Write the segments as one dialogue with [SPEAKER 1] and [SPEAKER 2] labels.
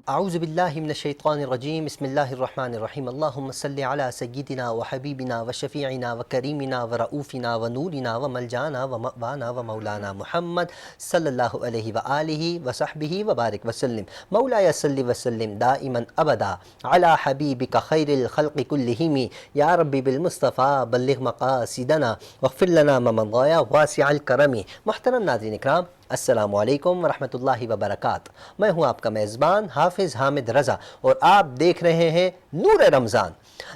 [SPEAKER 1] اعوذ باللہ من الشیطان الرجیم بسم اللہ الرحمن الرحیم اللہم صلی علی سیدنا و حبیبنا و شفیعنا و کریمنا و رؤوفنا و نورنا و ملجانا و مأوانا و مولانا محمد صلی اللہ علیہ وآلہ و صحبہ و بارک وسلم مولایا صلی وسلم دائما ابدا علی حبیبک خیر الخلق کلہم یا ربی بالمصطفیٰ بلغ مقاصدنا واغفر لنا ما مضى واسع الکرم۔ محترم ناظرین اکرام، السلام علیکم ورحمۃ اللہ وبرکاتہ۔ میں ہوں آپ کا میزبان حافظ حامد رضا اور آپ دیکھ رہے ہیں نور رمضان۔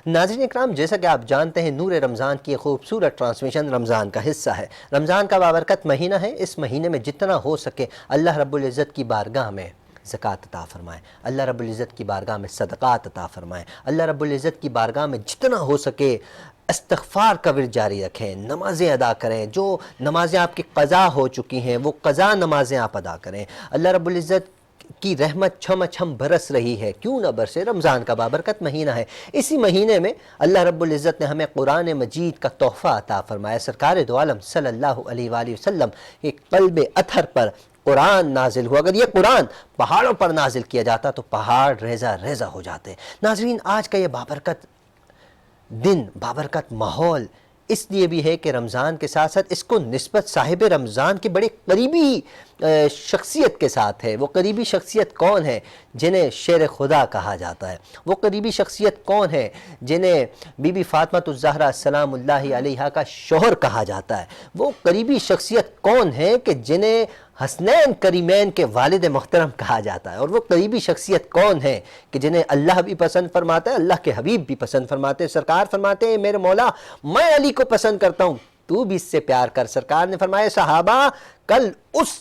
[SPEAKER 1] ناظرین اکرام، جیسا کہ آپ جانتے ہیں نور رمضان کی خوبصورت ٹرانسمیشن رمضان کا حصہ ہے۔ رمضان کا بابرکت مہینہ ہے۔ اس مہینے میں جتنا ہو سکے اللہ رب العزت کی بارگاہ میں زکوٰۃ عطا فرمائیں، اللہ رب العزت کی بارگاہ میں صدقات عطا فرمائیں، اللہ رب العزت کی بارگاہ میں جتنا ہو سکے استغفار کا ورد جاری رکھیں، نمازیں ادا کریں، جو نمازیں آپ کی قضا ہو چکی ہیں وہ قضا نمازیں آپ ادا کریں۔ اللہ رب العزت کی رحمت چھم چھم برس رہی ہے، کیوں نہ برسے، رمضان کا بابرکت مہینہ ہے۔ اسی مہینے میں اللہ رب العزت نے ہمیں قرآن مجید کا تحفہ عطا فرمایا۔ سرکار دو عالم صلی اللہ علیہ وآلہ وسلم ایک قلب اطہر پر قرآن نازل ہوا۔ اگر یہ قرآن پہاڑوں پر نازل کیا جاتا تو پہاڑ ریزہ ریزہ ہو جاتے۔ ناظرین، آج کا یہ بابرکت دن، بابرکت ماحول اس لیے بھی ہے کہ رمضان کے ساتھ ساتھ اس کو نسبت صاحب رمضان کی بڑے قریبی شخصیت کے ساتھ ہے۔ وہ قریبی شخصیت کون ہے؟ جنہیں شیر خدا کہا جاتا ہے۔ وہ قریبی شخصیت کون ہے؟ جنہیں بی بی فاطمہ الزہرا سلام اللہ علیہا کا شوہر کہا جاتا ہے۔ وہ قریبی شخصیت کون ہے کہ جنہیں حسنین کریمین کے والد محترم کہا جاتا ہے؟ اور وہ قریبی شخصیت کون ہے کہ جنہیں اللہ بھی پسند فرماتا ہے، اللہ کے حبیب بھی پسند فرماتے ہیں۔ سرکار فرماتے ہیں، میرے مولا میں علی کو پسند کرتا ہوں، تو بھی اس سے پیار کر۔ سرکار نے فرمایا، صحابہ کل اس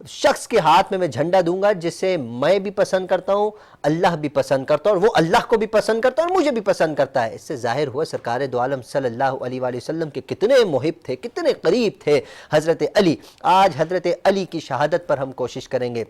[SPEAKER 1] شخص کے ہاتھ میں جھنڈا دوں گا جسے میں بھی پسند کرتا ہوں، اللہ بھی پسند کرتا ہوں، اور وہ اللہ کو بھی پسند کرتا ہے اور مجھے بھی پسند کرتا ہے۔ اس سے ظاہر ہوا سرکار دو عالم صلی اللہ علیہ وآلہ وسلم کے کتنے محب تھے، کتنے قریب تھے حضرت علی۔ آج حضرت علی کی شہادت پر ہم کوشش کریں گے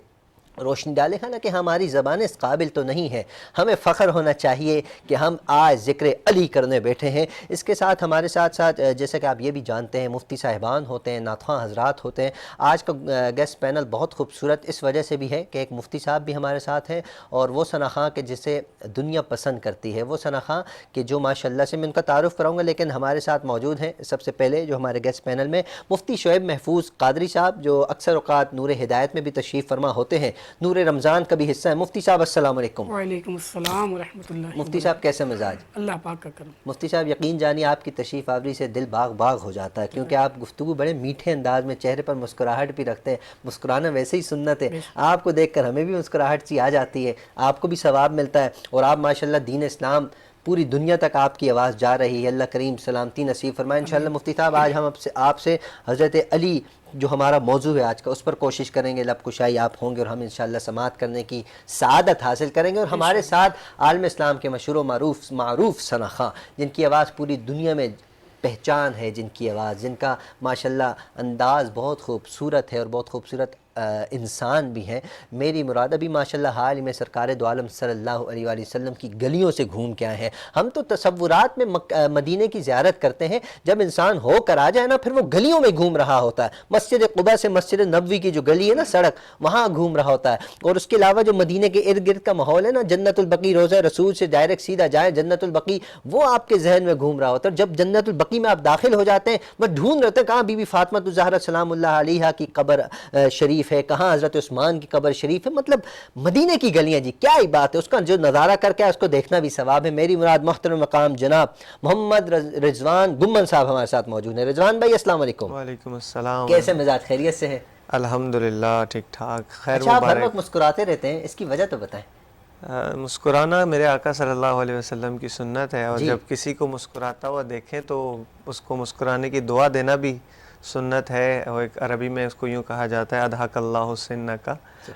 [SPEAKER 1] روشنی ڈالیں۔ حالانکہ ہماری زبانیں اس قابل تو نہیں ہیں، ہمیں فخر ہونا چاہیے کہ ہم آج ذکر علی کرنے بیٹھے ہیں۔ اس کے ساتھ ہمارے ساتھ جیسا کہ آپ یہ بھی جانتے ہیں، مفتی صاحبان ہوتے ہیں، نعت خواں حضرات ہوتے ہیں۔ آج کا گیسٹ پینل بہت خوبصورت اس وجہ سے بھی ہے کہ ایک مفتی صاحب بھی ہمارے ساتھ ہیں، اور وہ ثنا خواں کہ جسے دنیا پسند کرتی ہے، وہ ثنا خواں کہ جو ماشاءاللہ سے میں ان کا تعارف کراؤں گا، لیکن ہمارے ساتھ موجود ہیں سب سے پہلے جو ہمارے گیسٹ پینل میں مفتی شعیب محفوظ قادری صاحب، جو اکثر اوقات نور ہدایت میں بھی تشریف فرما ہوتے ہیں، نور رمضان کا بھی حصہ ہے۔ مفتی صاحب السلام علیکم۔
[SPEAKER 2] وعلیکم السلام ورحمۃ اللہ۔
[SPEAKER 1] مفتی صاحب کیسے مزاج؟
[SPEAKER 2] اللہ پاک کا کرم۔
[SPEAKER 1] مفتی صاحب یقین جانیے آپ کی تشریف آوری سے دل باغ باغ ہو جاتا ہے، کیونکہ آپ گفتگو بڑے میٹھے انداز میں، چہرے پر مسکراہٹ بھی رکھتے ہیں۔ مسکرانا ویسے ہی سنت ہے، آپ کو دیکھ کر ہمیں بھی مسکراہٹ سی آ جاتی ہے، آپ کو بھی ثواب ملتا ہے، اور آپ ماشاءاللہ دین اسلام پوری دنیا تک آپ کی آواز جا رہی ہے۔ اللہ کریم سلامتی نصیب فرمائے انشاءاللہ۔ مفتی صاحب آج ہم آپ سے حضرت علی جو ہمارا موضوع ہے آج کا، اس پر کوشش کریں گے، لب کشائی آپ ہوں گے اور ہم انشاءاللہ سماعت کرنے کی سعادت حاصل کریں گے۔ اور ہمارے ساتھ عالم اسلام کے مشہور و معروف ثنا خواں، جن کی آواز پوری دنیا میں پہچان ہے، جن کی آواز، جن کا ماشاءاللہ انداز بہت خوبصورت ہے اور بہت خوبصورت انسان بھی ہیں۔ میری مراد ابھی ماشاءاللہ حال ہی میں سرکار دو عالم صلی اللہ علیہ وآلہ وسلم کی گلیوں سے گھوم کے آئے ہیں۔ ہم تو تصورات میں مدینے کی زیارت کرتے ہیں، جب انسان ہو کر آ جائے نا پھر وہ گلیوں میں گھوم رہا ہوتا ہے۔ مسجد قباء سے مسجد نبوی کی جو گلی ہے نا، سڑک، وہاں گھوم رہا ہوتا ہے۔ اور اس کے علاوہ جو مدینے کے ارد گرد کا ماحول ہے نا، جنت البقیع، روضہ رسول سے ڈائریکٹ سیدھا جائیں جنت البقیع، وہ آپ کے ذہن میں گھوم رہا ہوتا ہے۔ جب جنت البقیع میں آپ داخل ہو جاتے ہیں، وہ ڈھونڈ رہتے ہیں کہاں بی بی فاطمہ الزہرا سلام اللہ علیہا کی قبر شریف ہے، کہاں حضرت عثمان کی قبر شریف ہے۔ مطلب مدینے کی گلیاں جی کیا ہی بات ہے، اس کا جو نظارہ کر کے اس کو دیکھنا بھی ثواب ہے۔ میری مراد محترم مقام جناب محمد رضوان گمن صاحب ہمارے ساتھ موجود ہیں۔ رضوان بھائی السلام علیکم۔
[SPEAKER 2] وعلیکم السلام۔
[SPEAKER 1] کیسے مزاج، خیریت سے ہے؟
[SPEAKER 2] الحمدللہ ٹھیک ٹھاک، خیر
[SPEAKER 1] اچھا، آپ ہر
[SPEAKER 2] مبارک۔
[SPEAKER 1] وقت مسکراتے رہتے ہیں، اس کی وجہ تو بتائیں۔
[SPEAKER 2] مسکرانا میرے آقا صلی اللہ علیہ وسلم کی سنت ہے، اور جب کسی کو مسکراتا ہوا دیکھیں تو اس کو مسکرانے کی دعا دینا بھی سنت ہے۔ اور ایک عربی میں اس کو یوں کہا جاتا ہے اضحک اللہ سنک،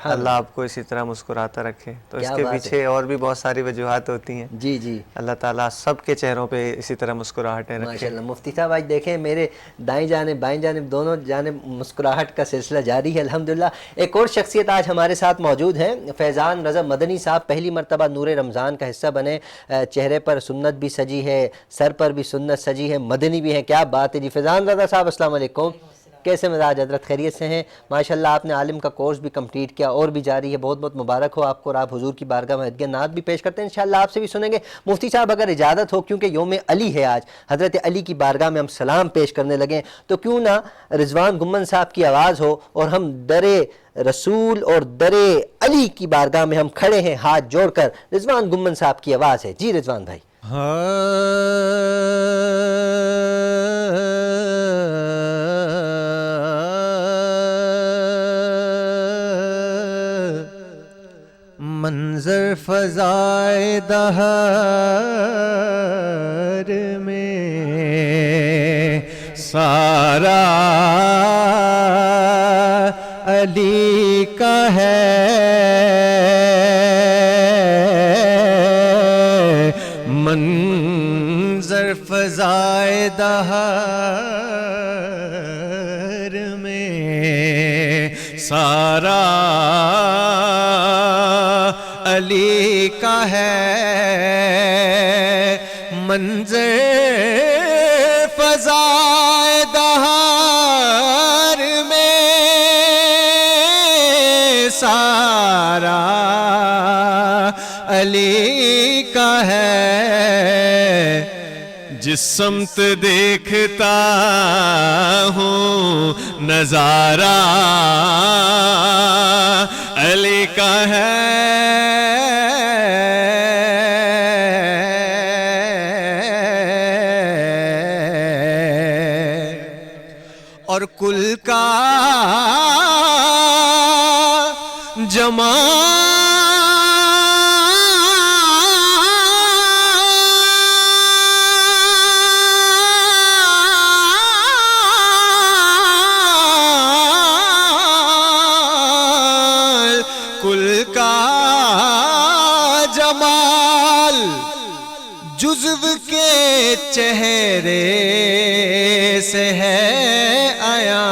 [SPEAKER 2] اللہ آپ کو اسی طرح مسکراتا رکھے۔ تو اس کے پیچھے اور بھی بہت ساری وجوہات ہوتی ہیں۔
[SPEAKER 1] جی جی،
[SPEAKER 2] اللہ تعالیٰ سب کے چہروں پہ اسی طرح مسکراہٹیں رکھے۔
[SPEAKER 1] ماشاءاللہ۔ مفتی صاحب آج دیکھیں میرے دائیں جانب بائیں جانب دونوں جانب مسکراہٹ کا سلسلہ جاری ہے الحمدللہ۔ ایک اور شخصیت آج ہمارے ساتھ موجود ہیں، فیضان رضا مدنی صاحب، پہلی مرتبہ نور رمضان کا حصہ بنے، چہرے پر سنت بھی سجی ہے، سر پر بھی سنت سجی ہے، مدنی بھی ہے، کیا بات ہے جی۔ فیضان رضا صاحب السلام علیکم۔ کیسے مزاج حضرت؟ خیریت سے ہیں؟ ماشاءاللہ آپ نے عالم کا کورس بھی کمپلیٹ کیا اور بھی جاری ہے، بہت بہت مبارک ہو آپ کو، اور آپ حضور کی بارگاہ میں ہدیہ نعت بھی پیش کرتے ہیں، انشاءاللہ آپ سے بھی سنیں گے۔ مفتی صاحب اگر اجازت ہو، کیونکہ یوم علی ہے آج، حضرت علی کی بارگاہ میں ہم سلام پیش کرنے لگیں، تو کیوں نہ رضوان گمن صاحب کی آواز ہو اور ہم در رسول اور در علی کی بارگاہ میں ہم کھڑے ہیں ہاتھ جوڑ کر۔ رضوان گمن صاحب کی آواز ہے، جی رضوان بھائی۔
[SPEAKER 2] منظر فضائے دہر میں سارا علی کا ہے، منظر فضائے دہر میں سارا علی کا ہے، منظر فضائے دہر میں سارا علی کا ہے، جس سمت دیکھتا ہوں نظارہ علی کا ہے، اور کل کا جمال، کل کا جمال جزو کے چہرے سے ہے عیاں۔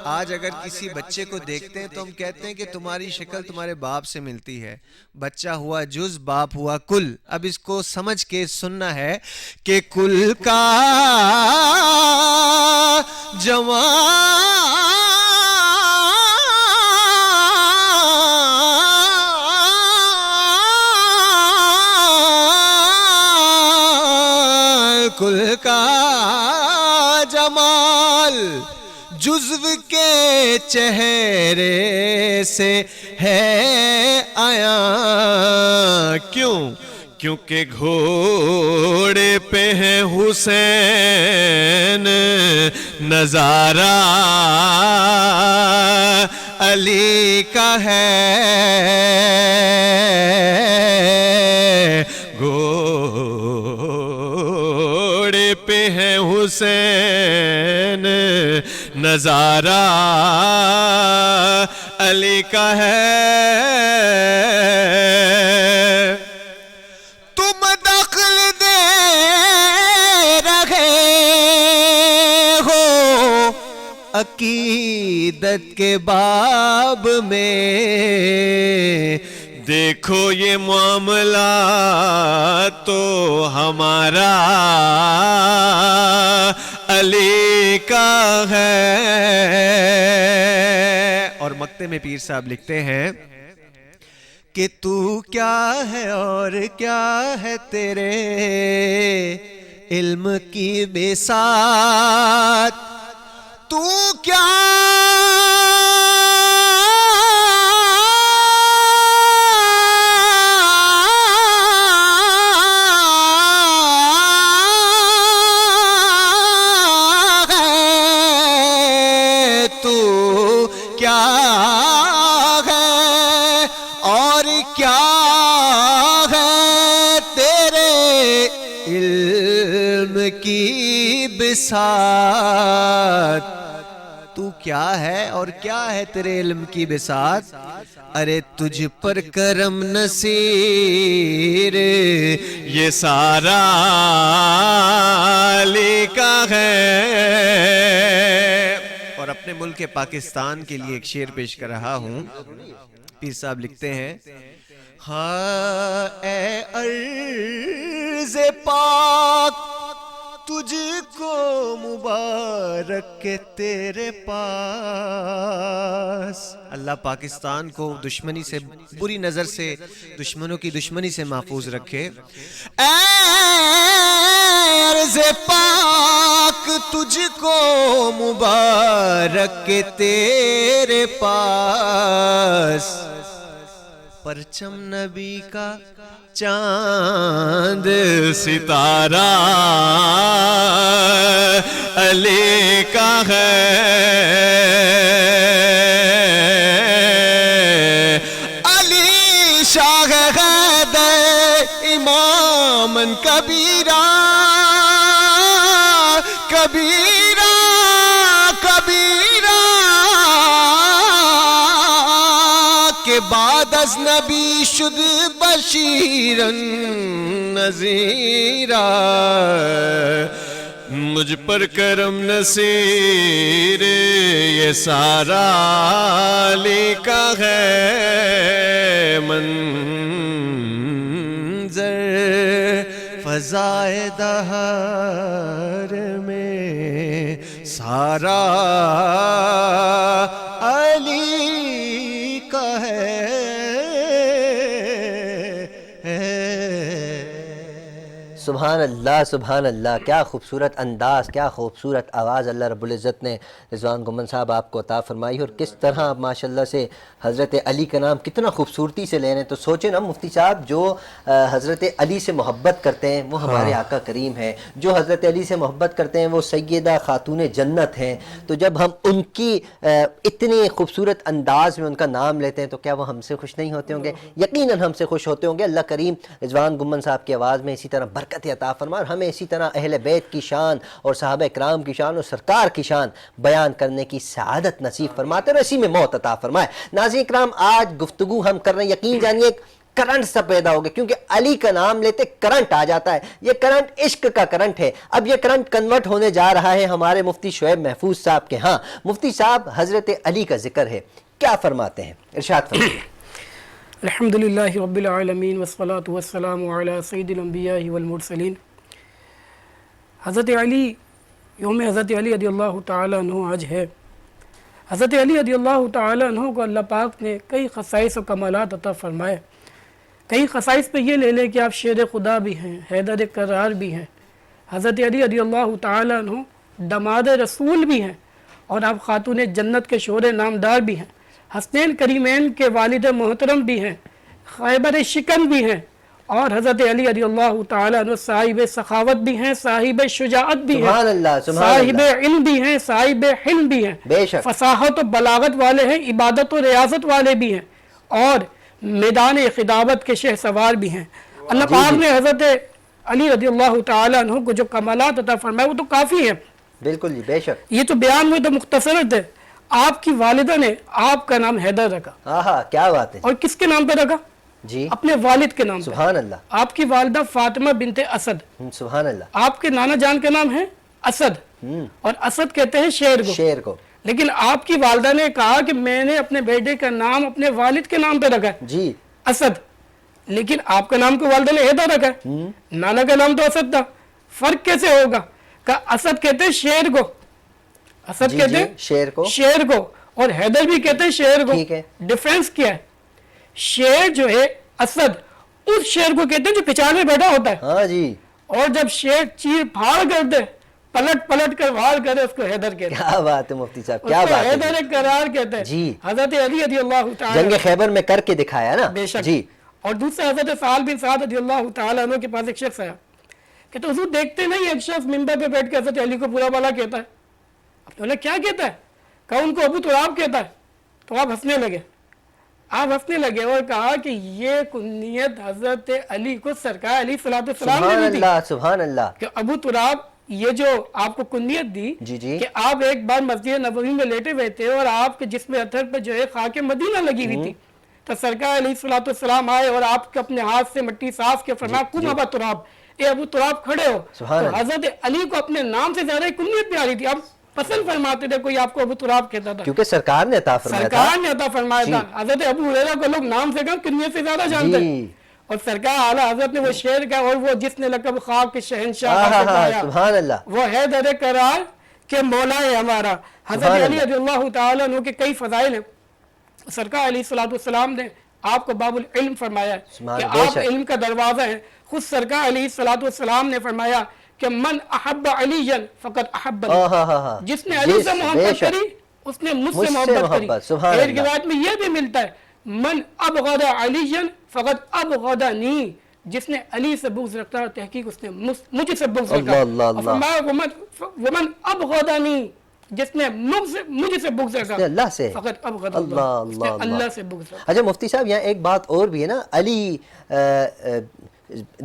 [SPEAKER 2] آج اگر کسی بچے کو دیکھتے ہیں تو ہم کہتے ہیں کہ تمہاری شکل تمہارے باپ سے ملتی ہے، بچہ ہوا جز باپ ہوا کل۔ اب اس کو سمجھ کے سننا ہے کہ کل کا جمال، کل کا جمال جزو کے چہرے سے ہے عیاں۔ کیوں؟ کیونکہ گھوڑے پہ ہے حسین، نظارہ علی کا ہے، گھوڑے پہ ہے حسین، نظارہ علی کا ہے، تم دخل دے رہے ہو عقیدت کے باب میں، دیکھو یہ معاملہ تو ہمارا علی کا ہے۔ اور مقطع میں پیر صاحب لکھتے ہیں کہ تو کیا ہے اور کیا ہے تیرے علم کی بساط، تو کیا کی بساط، تو کیا ہے اور کیا ہے تیرے علم کی بساط، ارے تجھ پر کرم نصیر یہ سارا علی کا ہے۔ اور اپنے ملک پاکستان کے لیے ایک شعر پیش کر رہا ہوں۔ پیر صاحب لکھتے ہیں، ہاں اے عرض پاک تجھ کو مبارک کے تیرے پاس. اللہ پاکستان کو دشمنی سے، بری نظر سے، دشمنوں کی دشمنی سے محفوظ رکھے. اے عرض پاک تجھ کو مبارک کے تیرے پاس. پرچم نبی کا چاند ستارہ علی کا ہے. علی شاہ حیدر اماماً کبیرہ، کبیرہ کبیرہ کے بعد از نبی شد بشیراً نذیرا. مجھ پر کرم نصیر یہ سارا علی کا ہے منظر. فضائے دہر میں سارا علی کا ہے.
[SPEAKER 1] سبحان اللہ سبحان اللہ، کیا خوبصورت انداز، کیا خوبصورت آواز اللہ رب العزت نے رضوان گمن صاحب آپ کو عطا فرمائی، اور کس طرح آپ ماشاءاللہ سے حضرت علی کا نام کتنا خوبصورتی سے لے رہے ہیں. تو سوچیں نا مفتی صاحب، جو حضرت علی سے محبت کرتے ہیں وہ ہمارے آقا کریم ہیں، جو حضرت علی سے محبت کرتے ہیں وہ سیدہ خاتون جنت ہیں. تو جب ہم ان کی اتنی خوبصورت انداز میں ان کا نام لیتے ہیں تو کیا وہ ہم سے خوش نہیں ہوتے ہوں گے؟ یقیناً ہم سے خوش ہوتے ہوں گے. اللہ کریم رضوان گمن صاحب کی آواز میں اسی طرح برکت عطا فرمائے، اور ہمیں اسی طرح اہل بیت کی شان اور صحابہ کرام کی شان اور سرکار کی شان بیان کرنے کی سعادت نصیب فرماتے اور اسی میں موت عطا فرمائے. ناظرین کرام، آج گفتگو ہم کر رہے ہیں، یقین جانیے کرنٹ سا پیدا ہو گیا، کیونکہ علی کا نام لیتے کرنٹ آ جاتا ہے. یہ کرنٹ عشق کا کرنٹ ہے. اب یہ کرنٹ کنورٹ ہونے جا رہا ہے ہمارے مفتی شعیب محفوظ صاحب کے ہاں. مفتی صاحب، حضرت علی کا ذکر ہے، کیا فرماتے ہیں؟ ارشاد فرمائیں.
[SPEAKER 3] الحمدللہ رب العالمین والصلاة والسلام علی سید الانبیاء والمرسلین. حضرت علی، یوم حضرت علی رضی اللہ تعالیٰ عنہ آج ہے. حضرت علی رضی اللہ تعالیٰ عنہ کو اللہ پاک نے کئی خصائص و کمالات عطا فرمائے. کئی خصائص پہ یہ لے لیں کہ آپ شیر خدا بھی ہیں، حیدر کرار بھی ہیں. حضرت علی رضی اللہ تعالیٰ عنہ داماد رسول بھی ہیں، اور آپ خاتون جنت کے شور نامدار بھی ہیں. حسنین کریمین کے والد محترم بھی ہیں، خیبر شکن بھی ہیں، اور حضرت علی رضی اللہ تعالیٰ عنہ صاحب سخاوت بھی ہیں، صاحب شجاعت بھی ہیں، صاحب علم بھی ہیں، صاحب حلم بھی ہیں، فصاحت و بلاغت والے ہیں، عبادت و ریاضت والے بھی ہیں، اور میدان خداوت کے شہ سوار بھی ہیں. اللہ پاک نے حضرت علی رضی اللہ تعالیٰ عنہ کو جو کمالات عطا فرمائے وہ تو کافی ہیں.
[SPEAKER 1] بالکل جی، بے شک. یہ
[SPEAKER 3] تو بیان ہوئے تو مختصر تھے. آپ کی والدہ نے آپ کا نام حیدر رکھا.
[SPEAKER 1] کیا بات ہے.
[SPEAKER 3] اور کس کے نام پہ رکھا؟
[SPEAKER 1] جی،
[SPEAKER 3] اپنے والد کے نام پہ.
[SPEAKER 1] سبحان اللہ.
[SPEAKER 3] آپ کی والدہ فاطمہ بنت اسد.
[SPEAKER 1] سبحان اللہ.
[SPEAKER 3] آپ کے نانا جان کا نام ہے اسد، اور اسد کہتے ہیں شیر کو. لیکن آپ کی والدہ نے کہا کہ میں نے اپنے بیٹے کا نام اپنے والد کے نام پہ رکھا ہے، جی، اسد. لیکن آپ کا نام کو والدہ نے حیدر رکھا ہے، نانا کا نام تو اسد تھا. فرق کیسے ہوگا؟ کہ اسد کہتے ہیں شیر کو، اسد کہتے ہیں شیر کو، اور حیدر بھی کہتے ہیں شیر کو. ڈیفرنس کیا ہے؟ شیر جو ہے اسد، اس شیر کو کہتے ہیں جو پچھاڑ میں بیٹھا ہوتا ہے. ہاں جی. اور جب شیر چیر پھاڑ کر دے، پلٹ کر وار کرے، اس کو حیدر کہتے ہیں. کیا بات ہے مفتی صاحب، کیا بات ہے. حیدر کرار کہتے ہیں. جی. حضرت علی رضی اللہ تعالیٰ جنگ خیبر میں کر کے دکھایا نا. بے شک. جی. اور دوسرے حضرت سہل بن سعد رضی اللہ تعالیٰ عنہ کے پاس ایک شخص آیا کہ تو حضور دیکھتے نہیں ایک شخص منبر پہ بیٹھ کے حضرت علی کو برا بھلا کہتا ہے. اب تو کیا کہتا ہے؟ کہا ان کو ابو تراب کہتا ہے. تو آپ ہنسنے لگے اور کہا کہ یہ کنیت حضرت علی کو سرکار علیہ السلام نے دی تھی. سبحان اللہ. کہ ابو تراب، یہ جو آپ کو کنیت دی کہ آپ ایک بار مسجد نبوی میں لیٹے ہوئے تھے اور آپ کے جسم اطہر پہ جو ہے خاک مدینہ لگی ہوئی تھی، تو سرکار علیہ السلام آئے اور آپ کے اپنے ہاتھ سے مٹی صاف کے فرمایا کم ابا تراب، اے ابو تراب کھڑے ہو. تو حضرت علی کو اپنے نام سے زیادہ کنیت پیاری تھی. اب پسند فرماتے تھے کوئی آپ کو ابو تراب کہتا تھا، کیونکہ سرکار نے عطا فرمایا تھا. حضرت ابو ہریرہ کو لوگ نام سے کم کنیت سے زیادہ جانتے ہیں. اور سرکار اعلیٰ حضرت نے وہ شعر کہا، اور وہ جس نے لقب خاک کے شہنشاہ وہ حیدر کرار کہ مولا ہے ہمارا. حضرت علی رضی اللہ تعالیٰ عنہ کے کئی فضائل ہیں. سرکار علیہ السلام نے آپ کو باب العلم فرمایا کہ آپ علم کا دروازہ ہیں. خود سرکار علیہ السلام نے فرمایا کہ من احب علی فقط احب علی, جس نے علی سے محبت کری اس نے مجھ سے محبت کری. ایک روایت میں یہ بھی ملتا ہے من ابغض علی فقط ابغضنی, جس نے علی سے بغض رکھتا ہے تحقیق اس نے مجھ سے بغض رکھا. فرمایا ومن ابغضنی, جس نے مجھ سے بغض رکھا
[SPEAKER 1] اللہ سے
[SPEAKER 3] فقط ابغض اللہ, اللہ سے بغض رکھا.
[SPEAKER 1] اچھا مفتی صاحب یہاں ایک بات اور بھی ہے نا, علی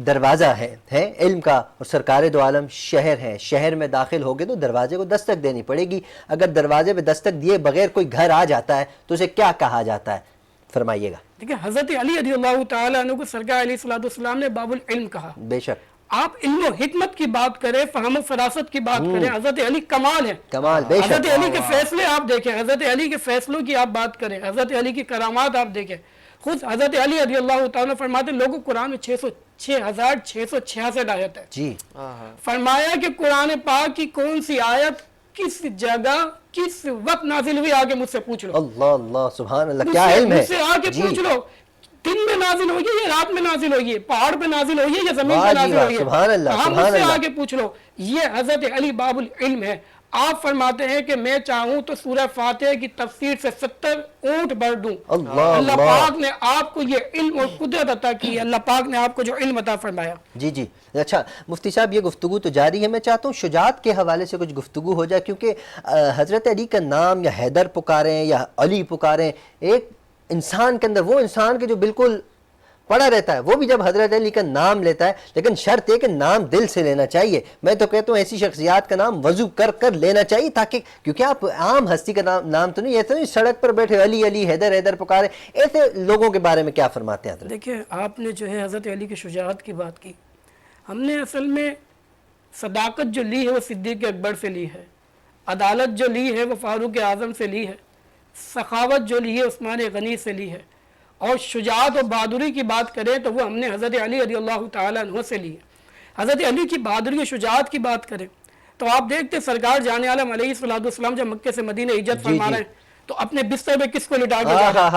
[SPEAKER 1] دروازہ ہے علم کا اور سرکار دو عالم شہر ہے. شہر میں داخل ہوگے تو دروازے کو دستک دینی پڑے گی. اگر دروازے پہ دستک دیے بغیر کوئی گھر آ جاتا ہے تو اسے کیا کہا جاتا ہے, فرمائیے گا.
[SPEAKER 3] دیکھیں حضرت علی رضی اللہ تعالیٰ عنہ کو سرکار علیہ السلام نے باب العلم کہا.
[SPEAKER 1] بے شک
[SPEAKER 3] آپ علم و حکمت کی بات کریں, فہم و فراست کی بات کریں, حضرت علی کمال ہے.
[SPEAKER 1] کمال بے شک.
[SPEAKER 3] حضرت علی کے فیصلے آپ دیکھیں, حضرت علی کے فیصلوں کی آپ بات کریں, حضرت علی کی کرامات آپ دیکھیں. خود حضرت علی رضی اللہ تعالیٰ فرماتے ہیں لوگوں قرآن میں 6666 آیت ہے
[SPEAKER 1] جی.
[SPEAKER 3] فرمایا کہ قرآن پاک کی کون سی آیت کس جگہ کس وقت نازل ہوئی آگے مجھ سے پوچھ لو.
[SPEAKER 1] اللہ اللہ سبحان اللہ, کیا علم ہے.
[SPEAKER 3] مجھ سے آگے پوچھ لو دن میں نازل ہوگی یا رات میں نازل ہوگی, پہاڑ پہ نازل ہوگی یا زمین پہ نازل ہوگی,
[SPEAKER 1] سبحان اللہ
[SPEAKER 3] ہم مجھ سے آگے پوچھ لو. یہ حضرت علی باب العلم ہے. آپ فرماتے ہیں کہ میں چاہوں تو سورہ فاتحہ کی تفسیر سے 70 اونٹ بھر دوں. اللہ پاک نے آپ کو یہ علم اور قدرت عطا کی, اللہ پاک نے آپ کو جو علم عطا فرمایا.
[SPEAKER 1] جی جی. اچھا مفتی صاحب یہ گفتگو تو جاری ہے, میں چاہتا ہوں شجاعت کے حوالے سے کچھ گفتگو ہو جائے, کیونکہ حضرت علی کا نام یا حیدر پکاریں یا علی پکاریں, ایک انسان کے اندر وہ انسان کے جو بالکل پڑا رہتا ہے وہ بھی جب حضرت علی کا نام لیتا ہے, لیکن شرط ہے کہ نام دل سے لینا چاہیے. میں تو کہتا ہوں ایسی شخصیات کا نام وضو کر کر لینا چاہیے, تاکہ کیونکہ آپ عام ہستی کا نام تو نہیں, ایسا نہیں سڑک پر بیٹھے علی علی حیدر حیدر پکارے, ایسے لوگوں کے بارے میں کیا فرماتے ہیں حضرت؟
[SPEAKER 3] دیکھیں آپ نے جو ہے حضرت علی کی شجاعت کی بات کی, ہم نے اصل میں صداقت جو لی ہے وہ صدیق اکبر سے لی ہے, عدالت جو لی ہے وہ فاروق اعظم سے لی ہے, سخاوت جو لی ہے عثمان غنی سے لی ہے, اور شجاعت و بہادری کی بات کریں تو وہ ہم نے حضرت علی رضی اللہ تعالیٰ عنہ سے لی ہے. حضرت علی کی بہادری و شجاعت کی بات کریں تو آپ دیکھتے سرکار جان عالم علیہ السلام جب مکے سے مدینہ ہجرت فرما رہے ہیں تو اپنے بستر پہ کس کو لٹا کے جا رہے ہیں؟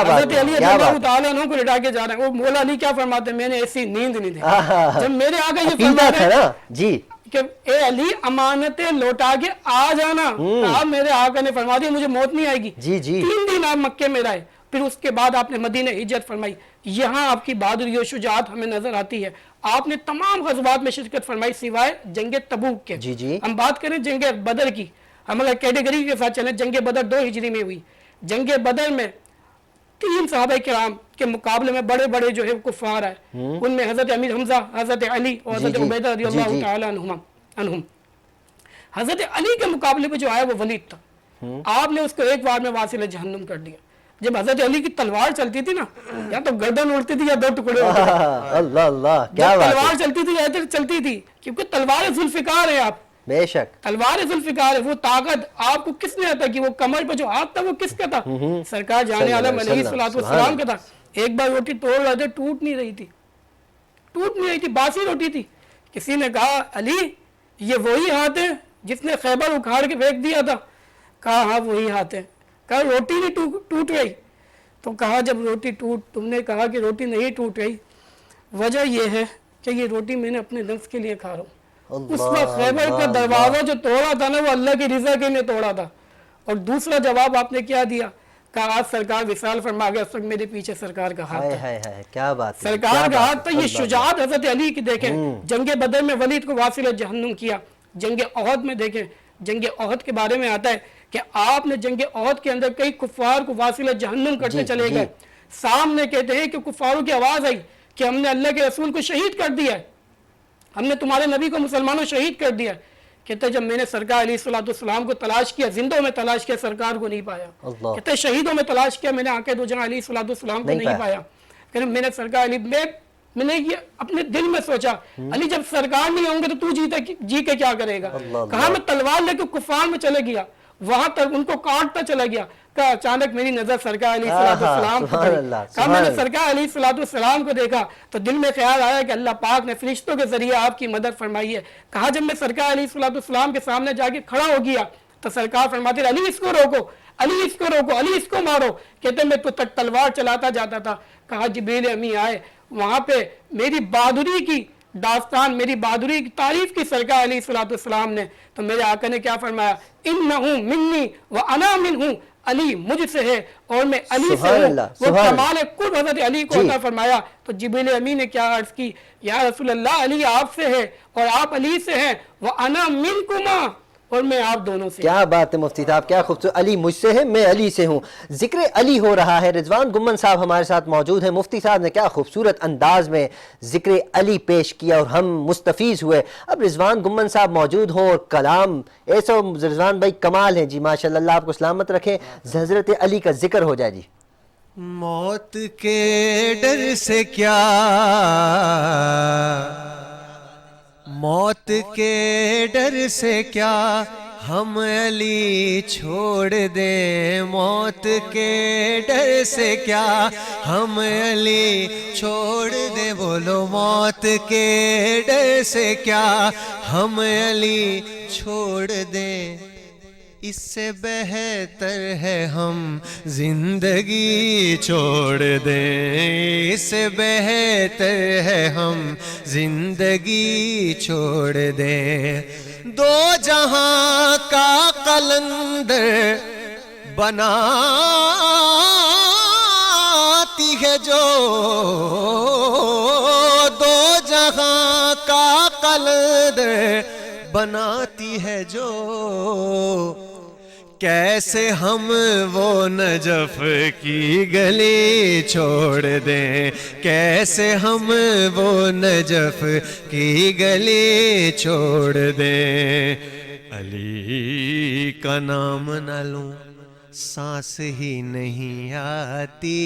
[SPEAKER 3] حضرت علی رضی اللہ تعالیٰ عنہ کو لٹا کے جا رہے ہیں. وہ مولا علی کیا فرماتے ہیں, میں نے ایسی نیند نہیں دیکھی. جب میرے آگے یہ فرما رہے ہیں
[SPEAKER 1] جی
[SPEAKER 3] کہ اے علی امانتیں لوٹا کے آ جانا, آپ میرے آقا نے فرما دیا مجھے موت نہیں آئے گی. 3 دن آپ مکے میں رہے, پھر اس کے بعد آپ نے مدینہ ہجرت فرمائی. یہاں آپ کی بہادری و شجاعت ہمیں نظر آتی ہے. آپ نے تمام غزوات میں شرکت فرمائی سوائے جنگ تبوک کے. ہم بات کریں جنگ بدر کی, ہم اگر کیٹیگری کے ساتھ چلیں, جنگ بدر 2 ہجری میں ہوئی. جنگ بدر میں 3 صحابہ کرام کے مقابلے میں بڑے بڑے جو ہے کفار آئے, ان میں حضرت امیر حمزہ, حضرت علی اور حضرت عبیدہ رضی اللہ تعالی عنہم. حضرت علی کے مقابلے میں جو آیا وہ ولید تھا. آپ نے اس کو ایک بار میں واصل جہنم کر دیا. جب حضرت علی کی تلوار چلتی تھی نا, یا تو گردن اڑتی تھی یا 2 ٹکڑے ہوتے تھے.
[SPEAKER 1] اللہ اللہ کیا بات ہے.
[SPEAKER 3] تلوار چلتی تھی ایسے چلتی تھی, کیونکہ تلوار ذوالفقار ہے. آپ
[SPEAKER 1] بے شک
[SPEAKER 3] تلوار ذوالفقار ہے. وہ طاقت آپ کو کس نے عطا کی, وہ کمر پہ جو ہاتھ تھا وہ کس کا تھا؟ سرکار جان عالم علیہ السلام کا تھا. ایک بار روٹی توڑ رہے تھے, ٹوٹ نہیں رہی تھی, باسی روٹی تھی. کسی نے کہا علی یہ وہی ہاتھ ہے جس نے خیبر اکھاڑ کے پھینک دیا تھا؟ کہا ہاں وہی ہاتھ ہے. کہا روٹی نہیں ٹوٹ رہی. تو کہا جب روٹی تم نے کہا کہ روٹی نہیں ٹوٹ رہی, وجہ یہ ہے کہ یہ روٹی میں نے اپنے نفس کے لیے کھا رہا ہوں. اس میں خیبر کا دروازہ جو توڑا تھا نا وہ اللہ کی رضا کے لیے توڑا تھا. اور دوسرا جواب آپ نے کیا دیا, کہا آج سرکار وصال فرما گیا, اس وقت میرے پیچھے سرکار کا ہاتھ تھا.
[SPEAKER 1] کیا بات ہے,
[SPEAKER 3] سرکار کا ہاتھ تھا. یہ شجاعت حضرت علی کی دیکھیں. جنگ بدر میں ولید کو واصل جہنم کیا. جنگ احد میں دیکھیں, جنگ احد کے بارے میں آتا ہے کہ آپ نے جنگ احد کے اندر کئی کفار کو واصل جہنم کرتے چلے گئے. سامنے کہتے ہیں کہ کفاروں کی آواز آئی کہ ہم نے اللہ کے رسول کو شہید کر دیا ہے, ہم نے تمہارے نبی کو مسلمانوں شہید کر دیا. کہتے جب میں نے سرکار علیہ السلام کو تلاش کیا, زندوں میں تلاش کیا, سرکار کو نہیں پایا. کہتے شہیدوں میں تلاش کیا, میں نے آقا دو جہاں علیہ السلام کو نہیں پایا. کہ میں نے سرکار علی میں نے یہ اپنے دل میں سوچا, علی جب سرکار نہیں ہوں گے تو جی کے کیا کرے گا. کہا میں تلوار لے کے کفار میں چلے گیا, وہاں تک ان کو کاٹتا چلا گیا کہ اچانک میری نظر سرکار علیہ السلام کو پڑی. کہا میں نے سرکار علیہ السلام کو دیکھا تو دل میں خیال آیا کہ اللہ پاک نے فرشتوں کے ذریعے آپ کی مدد فرمائی ہے. کہا جب میں سرکار علیہ السلام کے سامنے جا کے کھڑا ہو گیا تو سرکار فرماتے علی اس کو روکو, علی اس کو روکو, علی اس کو مارو. کہتے میں تو تک تلوار چلاتا جاتا تھا. کہا جبریل امی آئے, وہاں پہ میری بہادری کی داستان, میری بہادری کی تعریف کی سرکار علیہ السلام نے. تو میرے آقا نے کیا فرمایا, انہو منی وانا منہو, علی مجھ سے ہے اور میں علی سے ہوں. وہ کمال قرب حضرت علی کو عطا فرمایا. تو جبریل امین نے کیا عرض کی, یا رسول اللہ علی آپ سے ہے اور آپ علی سے ہیں, وانا منکما, اور میں آپ دونوں سے.
[SPEAKER 1] کیا بات ہے مفتی صاحب, کیا خوبصورت. علی مجھ سے ہے, میں علی سے ہوں. ذکر علی ہو رہا ہے. رضوان گمن صاحب ہمارے ساتھ موجود ہیں. مفتی صاحب نے کیا خوبصورت انداز میں ذکر علی پیش کیا اور ہم مستفیض ہوئے. اب رضوان گمن صاحب موجود ہوں اور کلام ایسا, رضوان بھائی کمال ہیں جی, ماشاءاللہ, اللہ آپ کو سلامت رکھے. حضرت علی کا ذکر ہو جائے جی.
[SPEAKER 4] موت کے ڈر سے کیا, موت کے ڈر سے کیا ہم علی چھوڑ دیں, موت کے ڈر سے کیا ہم علی چھوڑ دیں. بولو موت کے ڈر سے کیا ہم علی چھوڑ دیں, اس سے بہتر ہے ہم زندگی چھوڑ دیں, اس سے بہتر ہے ہم زندگی چھوڑ دیں. دو جہاں کا قلندر بناتی ہے جو, دو جہاں کا قلندر بناتی ہے جو, کیسے ہم وہ نجف کی گلی چھوڑ دیں, کیسے ہم وہ نجف کی گلی چھوڑ دیں. علی کا نام نہ لوں سانس ہی نہیں آتی,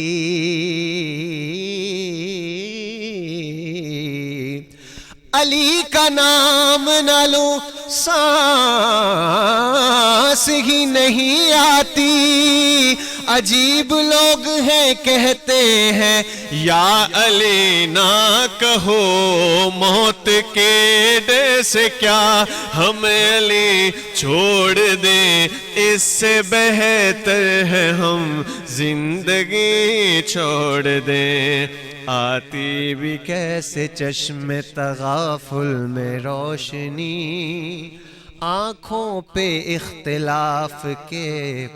[SPEAKER 4] علی کا نام نہ لوں سانس ہی نہیں آتی. عجیب لوگ ہیں کہتے ہیں یا علی نہ کہو, موت کے ڈر سے کیا ہم علی چھوڑ دیں, اس سے بہتر ہے ہم زندگی چھوڑ دیں. آتی بھی کیسے چشم تغافل میں روشنی, آنکھوں پہ اختلاف کے